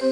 Hello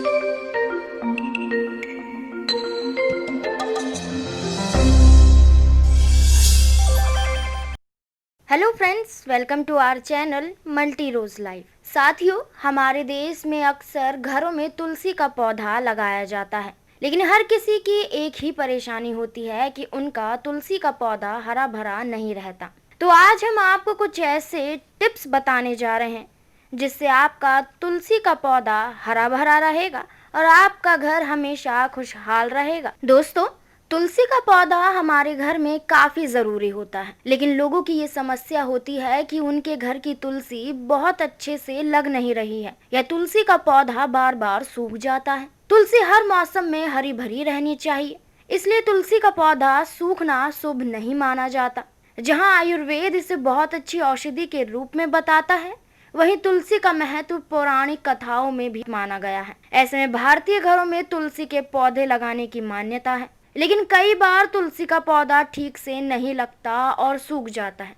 friends, welcome to our channel multi रोज life. साथियों, हमारे देश में अक्सर घरों में तुलसी का पौधा लगाया जाता है, लेकिन हर किसी की एक ही परेशानी होती है कि उनका तुलसी का पौधा हरा भरा नहीं रहता। तो आज हम आपको कुछ ऐसे टिप्स बताने जा रहे हैं जिससे आपका तुलसी का पौधा हरा भरा रहेगा और आपका घर हमेशा खुशहाल रहेगा। दोस्तों, तुलसी का पौधा हमारे घर में काफी जरूरी होता है, लेकिन लोगों की ये समस्या होती है कि उनके घर की तुलसी बहुत अच्छे से लग नहीं रही है या तुलसी का पौधा बार बार सूख जाता है। तुलसी हर मौसम में हरी भरी रहनी चाहिए, इसलिए तुलसी का पौधा सूखना शुभ नहीं माना जाता। जहाँ आयुर्वेद इसे बहुत अच्छी औषधि के रूप में बताता है, वहीं तुलसी का महत्व पौराणिक कथाओं में भी माना गया है। ऐसे में भारतीय घरों में तुलसी के पौधे लगाने की मान्यता है, लेकिन कई बार तुलसी का पौधा ठीक से नहीं लगता और सूख जाता है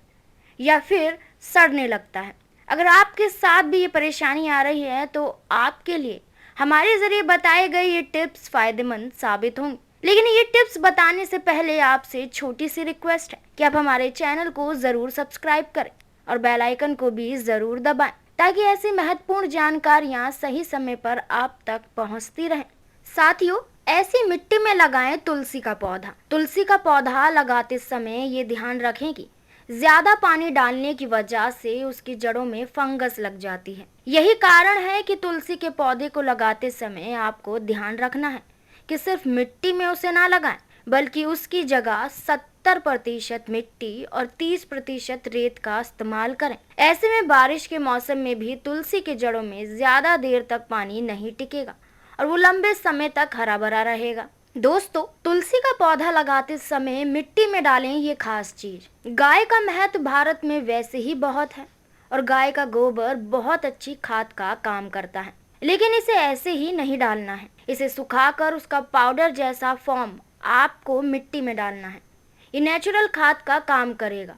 या फिर सड़ने लगता है। अगर आपके साथ भी ये परेशानी आ रही है तो आपके लिए हमारे जरिए बताए गए ये टिप्स फायदेमंद साबित होंगे। लेकिन ये टिप्स बताने से पहले आपसे छोटी सी रिक्वेस्ट है कि आप हमारे चैनल को जरूर सब्सक्राइब करें और बेल आइकन को भी जरूर दबाएं, ताकि ऐसी महत्वपूर्ण जानकारियां सही समय पर आप तक पहुंचती रहें। साथियों, ऐसी मिट्टी में लगाएं तुलसी का पौधा। तुलसी का पौधा लगाते समय ये ध्यान रखें कि ज्यादा पानी डालने की वजह से उसकी जड़ों में फंगस लग जाती है। यही कारण है कि तुलसी के पौधे को लगाते समय आपको ध्यान रखना है कि सिर्फ मिट्टी में उसे ना लगाएं, बल्कि उसकी जगह 70% मिट्टी और 30% रेत का इस्तेमाल करें। ऐसे में बारिश के मौसम में भी तुलसी के जड़ों में ज्यादा देर तक पानी नहीं टिकेगा और वो लंबे समय तक हरा भरा रहेगा। दोस्तों, तुलसी का पौधा लगाते समय मिट्टी में डालें ये खास चीज। गाय का महत्व भारत में वैसे ही बहुत है और गाय का गोबर बहुत अच्छी खाद का काम करता है, लेकिन इसे ऐसे ही नहीं डालना है। इसे सुखाकर उसका पाउडर जैसा फॉर्म आपको मिट्टी में डालना है। ये नेचुरल खाद का काम करेगा,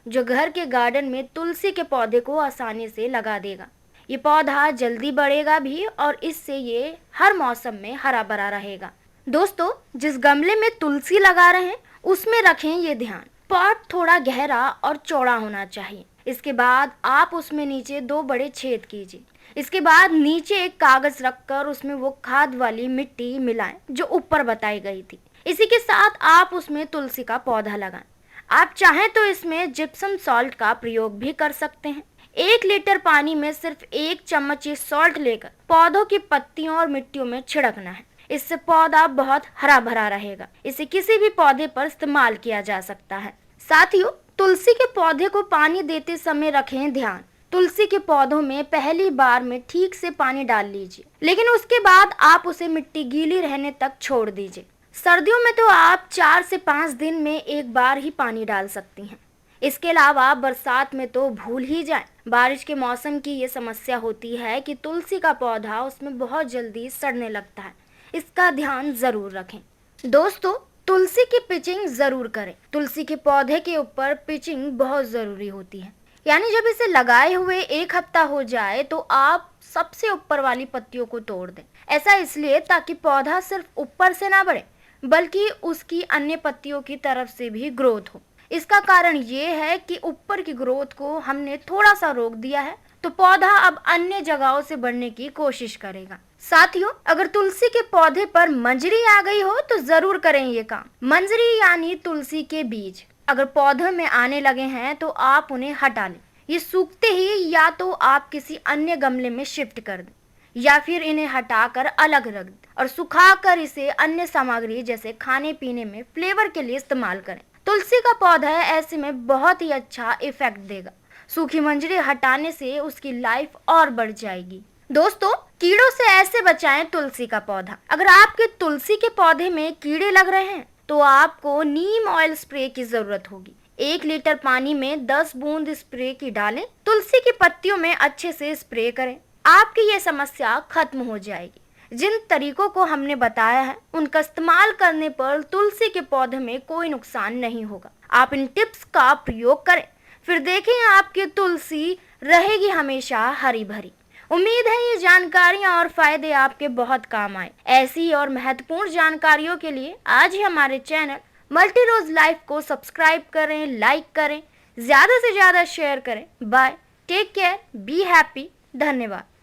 जो घर के गार्डन में तुलसी के पौधे को आसानी से लगा देगा। ये पौधा जल्दी बढ़ेगा भी और इससे ये हर मौसम में हरा भरा रहेगा। दोस्तों, जिस गमले में तुलसी लगा रहे हैं उसमें रखें ये ध्यान, पॉट थोड़ा गहरा और चौड़ा होना चाहिए। इसके बाद आप उसमें नीचे 2 बड़े छेद कीजिए। इसके बाद नीचे एक कागज रखकर उसमें वो खाद वाली मिट्टी मिलाएं जो ऊपर बताई गई थी। इसी के साथ आप उसमें तुलसी का पौधा लगाएं। आप चाहें तो इसमें जिप्सम सॉल्ट का प्रयोग भी कर सकते हैं। 1 लीटर पानी में सिर्फ 1 चम्मच ये सॉल्ट लेकर पौधों की पत्तियों और मिट्टियों में छिड़कना है। इससे पौधा बहुत हरा भरा रहेगा। इसे किसी भी पौधे पर इस्तेमाल किया जा सकता है। साथियों, तुलसी के पौधे को पानी देते समय रखें ध्यान। तुलसी के पौधों में पहली बार में ठीक से पानी डाल लीजिए, लेकिन उसके बाद आप उसे मिट्टी गीली रहने तक छोड़ दीजिए। सर्दियों में तो आप 4 से 5 दिन में एक बार ही पानी डाल सकती हैं। इसके अलावा बरसात में तो भूल ही जाएं। बारिश के मौसम की ये समस्या होती है कि तुलसी का पौधा उसमें बहुत जल्दी सड़ने लगता है। इसका ध्यान जरूर रखें। दोस्तों, तुलसी की पिचिंग जरूर करें। तुलसी के पौधे के ऊपर पिचिंग बहुत जरूरी होती है, यानी जब इसे लगाए हुए 1 हफ्ता हो जाए तो आप सबसे ऊपर वाली पत्तियों को तोड़ दें। ऐसा इसलिए ताकि पौधा सिर्फ ऊपर से ना बढ़े, बल्कि उसकी अन्य पत्तियों की तरफ से भी ग्रोथ हो। इसका कारण ये है कि ऊपर की ग्रोथ को हमने थोड़ा सा रोक दिया है, तो पौधा अब अन्य जगहों से बढ़ने की कोशिश करेगा। साथियों, अगर तुलसी के पौधे पर मंजरी आ गई हो तो जरूर करें ये काम। मंजरी यानी तुलसी के बीज अगर पौधे में आने लगे हैं तो आप उन्हें हटा लें। ये सूखते ही या तो आप किसी अन्य गमले में शिफ्ट कर दें या फिर इन्हें हटाकर अलग रख दें और सुखाकर इसे अन्य सामग्री जैसे खाने पीने में फ्लेवर के लिए इस्तेमाल करें। तुलसी का पौधा ऐसे में बहुत ही अच्छा इफेक्ट देगा। सूखी मंजरी हटाने से उसकी लाइफ और बढ़ जाएगी। दोस्तों, कीड़ों से ऐसे बचाएं तुलसी का पौधा। अगर आपके तुलसी के पौधे में कीड़े लग रहे हैं तो आपको नीम ऑयल स्प्रे की जरूरत होगी। 1 लीटर पानी में 10 बूंद स्प्रे की डालें। तुलसी की पत्तियों में अच्छे से स्प्रे करें। आपकी ये समस्या खत्म हो जाएगी। जिन तरीकों को हमने बताया है उनका इस्तेमाल करने पर तुलसी के पौधे में कोई नुकसान नहीं होगा। आप इन टिप्स का प्रयोग करें, फिर देखें आपकी तुलसी रहेगी हमेशा हरी भरी। उम्मीद है ये जानकारियां और फायदे आपके बहुत काम आए। ऐसी और महत्वपूर्ण जानकारियों के लिए आज ही हमारे चैनल मल्टी रोज लाइफ को सब्सक्राइब करें, लाइक करें, ज्यादा से ज्यादा शेयर करें। Bye, take care, be happy. धन्यवाद।